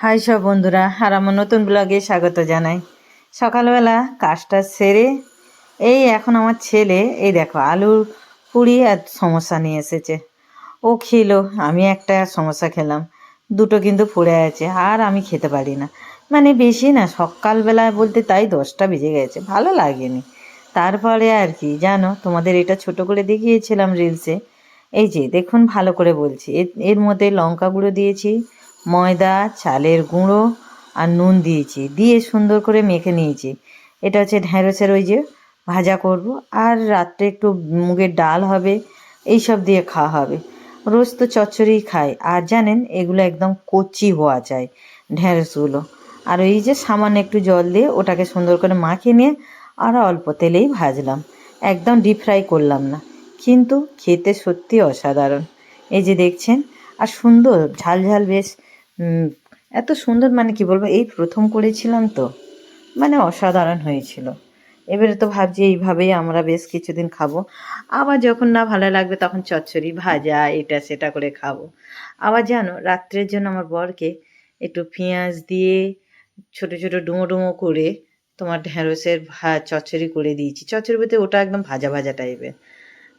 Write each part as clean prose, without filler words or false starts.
High সব বন্ধুরা, আর আমার নতুন ব্লগে স্বাগত জানাই। সকালবেলা কাজটা সেরে এই এখন আমার ছেলে এই দেখো আলুর পুরি আর সমোসা নিয়ে এসেছে। ও খেলো, আমি একটা সমোসা খেলাম, দুটো কিন্তু পড়ে আছে আর আমি খেতে পারি না। মানে বেশি না, সকালবেলা বলতে তাই 10টা বেজে গেছে, ভালো লাগেনি। তারপরে আর কি জানো, তোমাদের এটা ছোট করে দেখিয়েছিলাম রিলসে। এই যে দেখুন, ভালো করে বলছি, এর মধ্যে লঙ্কা গুঁড়ো দিয়েছি, ময়দা, চালের গুঁড়ো আর নুন দিয়েছি, দিয়ে সুন্দর করে মেখে নিয়েছি। এটা হচ্ছে ঢ্যাঁড়সের ওই যে ভাজা করব, আর রাত্রে একটু মুগের ডাল হবে, এই সব দিয়ে খাওয়া হবে। রোজ তো চচ্চড়িই খাই, আর জানেন এগুলো একদম কচি হওয়া চাই ঢ্যাঁড়সগুলো। আর এই যে সামান্য একটু জল দিয়ে ওটাকে সুন্দর করে মাখিয়ে নিয়ে আর অল্প তেলেই ভাজলাম, একদম ডিপ ফ্রাই করলাম না। কিন্তু খেতে সত্যি অসাধারণ, এই যে দেখছেন। আর সুন্দর ঝাল ঝাল বেশ, এত সুন্দর, মানে কি বলবো, এই প্রথম করেছিলাম তো, মানে অসাধারণ হয়েছিল। এবারে তো ভাবছি এইভাবেই আমরা বেশ কিছুদিন খাবো। আবার যখন না ভালো লাগবে তখন চচ্চড়ি ভাজা এটা সেটা করে খাবো। আবার জানো, রাত্রের জন্য আমার বরকে একটু পেঁয়াজ দিয়ে ছোট ছোট ডুমো ডুমো করে তোমার ঢ্যাঁড়সের চচ্চড়ি করে দিয়েছি। চচ্চড়ি বলতে ওটা একদম ভাজা ভাজা টাইপের।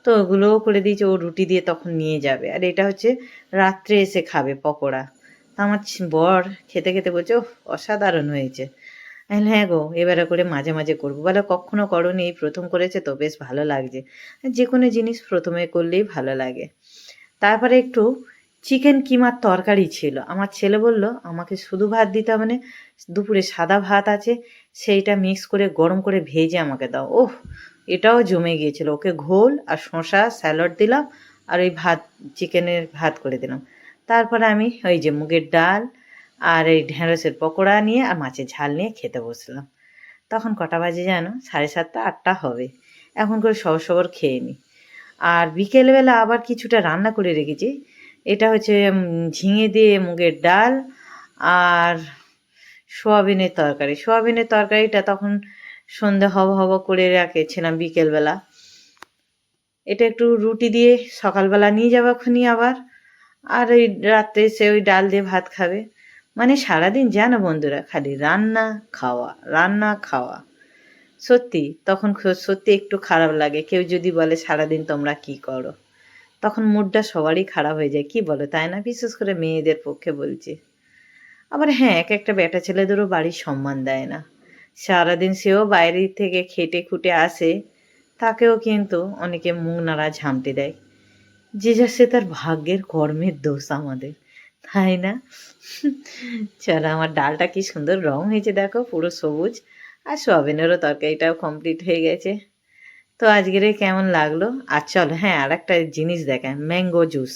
তো ওগুলোও করে দিয়েছি, ও রুটি দিয়ে তখন নিয়ে যাবে। আর এটা হচ্ছে রাত্রে এসে খাবে পকোড়া। তা আমার বর খেতে খেতে বলছে, ওহ অসাধারণ হয়েছে। আমি বললাম, হ্যাঁ গো, এবারে করে মাঝে মাঝে করবো। বলে কখনো করোনি, এই প্রথম করেছে তো বেশ ভালো লাগছে। যে কোনো জিনিস প্রথমে করলেই ভালো লাগে। তারপরে একটু চিকেন কিমার তরকারি ছিল, আমার ছেলে বলল আমাকে শুধু ভাত দিতে হবে না, দুপুরে সাদা ভাত আছে সেইটা মিক্স করে গরম করে ভেজে আমাকে দাও। ওহ, এটাও জমে গিয়েছিল। ওকে ঘোল আর শসা স্যালাড দিলাম, আর ওই ভাত, চিকেনের ভাত করে দিলাম। তারপরে আমি ওই যে মুগের ডাল আর এই ঢ্যাঁড়সের পকোড়া নিয়ে আর মাছের ঝাল নিয়ে খেতে বসলাম। তখন কটা বাজে জানো, 7:30 8টা হবে। এখন করে সবর সবর খেয়ে নিই। আর বিকেলবেলা আবার কিছুটা রান্না করে রেখেছি। এটা হচ্ছে ঝিঙে দিয়ে মুগের ডাল আর সোয়াবিনের তরকারি। সোয়াবিনের তরকারিটা তখন সন্ধে হব হব করে রেখেছিলাম বিকেলবেলা। এটা একটু রুটি দিয়ে সকালবেলা নিয়ে যাবো এখনই আবার। আর ওই রাত্রে এসে ওই ডাল দিয়ে ভাত খাবে। মানে সারাদিন জানো বন্ধুরা, খালি রান্না খাওয়া রান্না খাওয়া। সত্যি তখন সত্যি একটু খারাপ লাগে, কেউ যদি বলে সারাদিন তোমরা কি করো, তখন মুডটা সবারই খারাপ হয়ে যায়, কি বলো তাই না? বিশেষ করে মেয়েদের পক্ষে বলছি। আবার হ্যাঁ, এক একটা বেটা ছেলেদেরও বাড়ির সম্মান দেয় না। সারাদিন সেও বাইরে থেকে খেটে খুটে আসে, তাকেও কিন্তু অনেকে মুখ নাড়া ঝামটে দেয়। যে যা সে তার ভাগ্যের কর্মের দোষ আমাদের, তাই না? চলো, আমার ডালটা কি সুন্দর রং হয়েছে দেখো, পুরো সবুজ। আর সোয়াবিনেরও তরকারিটাও কমপ্লিট হয়ে গেছে। তো আজকের কেমন লাগলো? আর চলো, হ্যাঁ, আর একটা জিনিস দেখায়, ম্যাঙ্গো জুস।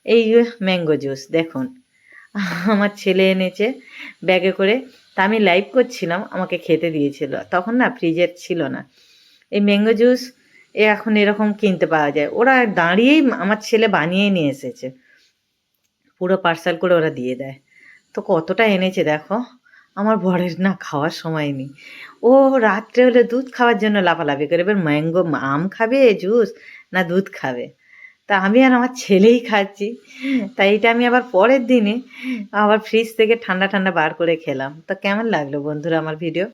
এই ম্যাঙ্গো জুস দেখুন, আমার ছেলে এনেছে ব্যাগে করে। তা আমি লাইভ করছিলাম, আমাকে খেতে দিয়েছিল, তখন না ফ্রিজের ছিল না। এই ম্যাঙ্গো জুস এখন এরকম কিনতে পাওয়া যায়, ওরা দাঁড়িয়েই আমার ছেলে বানিয়ে নিয়ে এসেছে, পুরো পার্সেল করে ওরা দিয়ে দেয়। তো কতটা এনেছে দেখো। আমার বরের না খাওয়ার সময় নেই, ও রাত্রে হলে দুধ খাওয়ার জন্য লাফালাফি করে। এবার ম্যাঙ্গো আম খাবে জুস না দুধ খাবে, তা আমি আর আমার ছেলেই খাচ্ছি। তাই এটা আমি আবার পরের দিনে আবার ফ্রিজ থেকে ঠান্ডা ঠান্ডা বার করে খেলাম। তো কেমন লাগলো বন্ধুরা আমার ভিডিও?